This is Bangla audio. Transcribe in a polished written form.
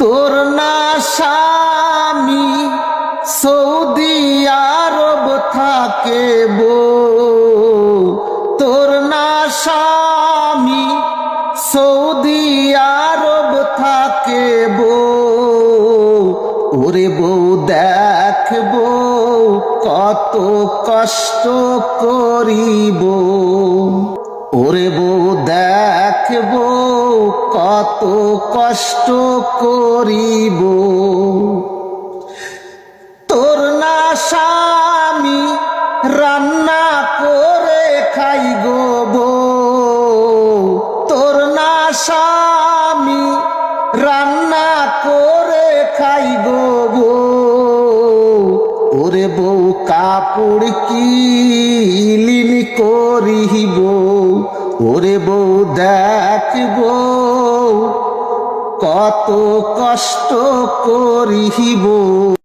তোর না স্বামী সৌদি আরব থাকে বউ, তোর না স্বামী সৌদি আরব থাকে বউ। ওরে বউ দেখ বউ কত কষ্ট করিব, ওরে বউ দেখ বউ কত কষ্ট করিব। তোর না স্বামী রান্না করে খাই গো বউ, তোর না স্বামী রান্না করে খাই গো বউ। ওরে বউ কাপড় কিলিন করিব, ওরে বউ দেখ বউ কত কষ্ট করিব।